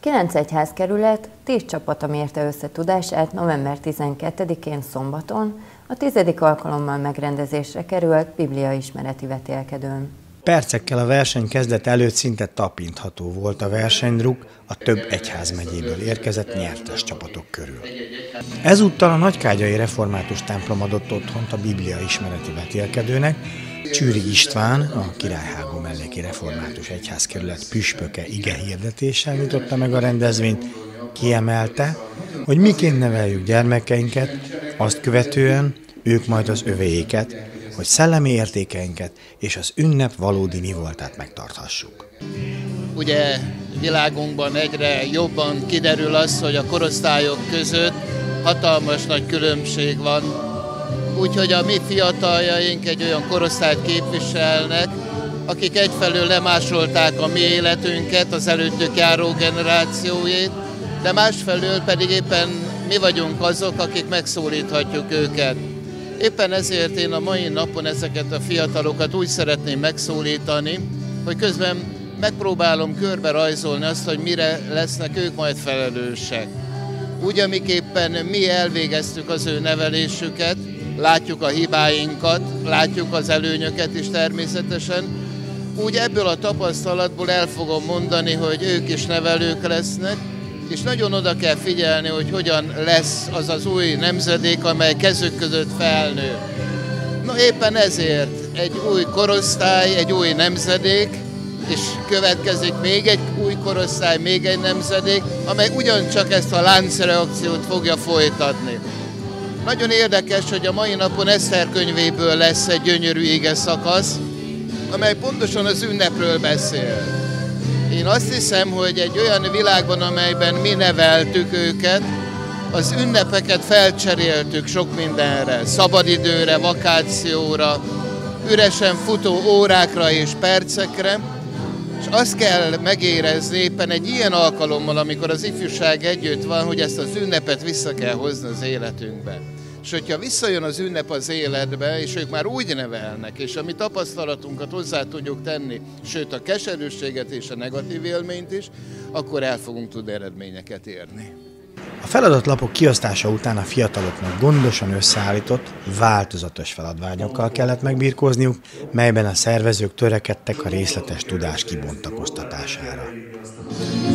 9 egyházkerület 10 csapata mérte össze tudását november 12-én szombaton, a 10. alkalommal megrendezésre került bibliaismereti vetélkedőn. Percekkel a verseny kezdet előtt szinte tapintható volt a versenydruk a több egyházmegyéből érkezett nyertes csapatok körül. Ezúttal a Nagykágyai Református templom adott otthont a bibliaismereti vetélkedőnek. Csűri István, a Királyhágó melléki református egyházkerület püspöke igehirdetéssel nyitotta meg a rendezvényt, kiemelte, hogy miként neveljük gyermekeinket, azt követően ők majd az övéiket, hogy szellemi értékeinket és az ünnep valódi mi voltát megtarthassuk. Ugye világunkban egyre jobban kiderül az, hogy a korosztályok között hatalmas nagy különbség van. Úgyhogy a mi fiataljaink egy olyan korosztályt képviselnek, akik egyfelől lemásolták a mi életünket, az előttük járó generációét, de másfelől pedig éppen mi vagyunk azok, akik megszólíthatjuk őket. Éppen ezért én a mai napon ezeket a fiatalokat úgy szeretném megszólítani, hogy közben megpróbálom körbe rajzolni azt, hogy mire lesznek ők majd felelősek. Úgy, amiképpen mi elvégeztük az ő nevelésüket, látjuk a hibáinkat, látjuk az előnyöket is természetesen, úgy ebből a tapasztalatból el fogom mondani, hogy ők is nevelők lesznek, és nagyon oda kell figyelni, hogy hogyan lesz az az új nemzedék, amely kezük között felnő. Na éppen ezért egy új korosztály, egy új nemzedék, és következik még egy új korosztály, még egy nemzedék, amely ugyancsak ezt a láncreakciót fogja folytatni. Nagyon érdekes, hogy a mai napon Eszter könyvéből lesz egy gyönyörű ige szakasz, amely pontosan az ünnepről beszél. Én azt hiszem, hogy egy olyan világban, amelyben mi neveltük őket, az ünnepeket felcseréltük sok mindenre, szabadidőre, vakációra, üresen futó órákra és percekre, és azt kell megérezni éppen egy ilyen alkalommal, amikor az ifjúság együtt van, hogy ezt az ünnepet vissza kell hozni az életünkbe. És hogyha visszajön az ünnep az életbe, és ők már úgy nevelnek, és a mi tapasztalatunkat hozzá tudjuk tenni, sőt a keserűséget és a negatív élményt is, akkor el fogunk tudni eredményeket érni. A feladatlapok kiosztása után a fiataloknak gondosan összeállított, változatos feladványokkal kellett megbirkózniuk, melyben a szervezők törekedtek a részletes tudás kibontakoztatására.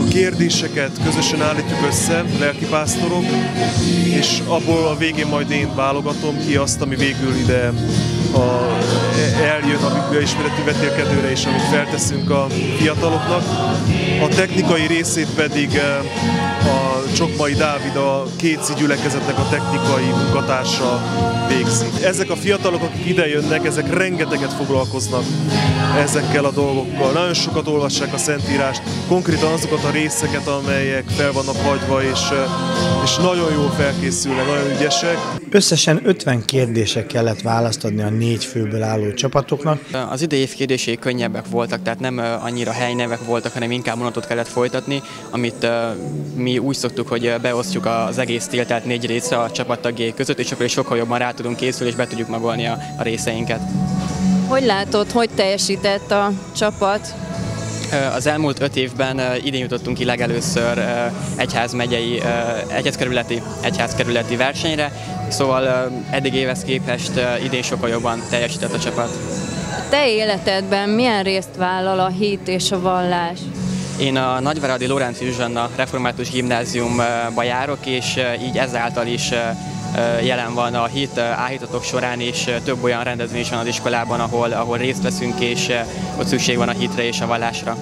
A kérdéseket közösen állítjuk össze, lelkipásztorok, és abból a végén majd én válogatom ki azt, ami végül ide eljön a bibliaismereti vetélkedőre, és amit felteszünk a fiataloknak. A technikai részét pedig a Csokmai Dávid, a Kéci gyülekezetnek a technikai munkatársa végzi. Ezek a fiatalok, akik ide jönnek, ezek rengeteget foglalkoznak ezekkel a dolgokkal. Nagyon sokat olvassák a Szentírást, konkrétan azokat a részeket, amelyek fel vannak hagyva, és nagyon jól felkészülnek, nagyon ügyesek. Összesen 50 kérdésre kellett választ adni a 4 főből álló csapatoknak. Az idei év kérdései könnyebbek voltak, tehát nem annyira helynevek voltak, hanem inkább mondatot kellett folytatni, amit mi úgy szoktuk, hogy beosztjuk az egész télt 4 részre a csapattagjai között, és akkor is sokkal jobban rá tudunk készülni, és be tudjuk magolni a részeinket. Hogy látod, hogy teljesített a csapat? Az elmúlt 5 évben idén jutottunk ki legelőször egyházkerületi versenyre, szóval eddig évhez képest idén sokkal jobban teljesített a csapat. A te életedben milyen részt vállal a hit és a vallás? Én a Nagyváradi Lóránczi Zsuzsanna Református Gimnáziumba járok, és így ezáltal is jelen van a hit áhítatok során, és több olyan rendezvény is van az iskolában, ahol részt veszünk, és ott szükség van a hitre és a vallásra.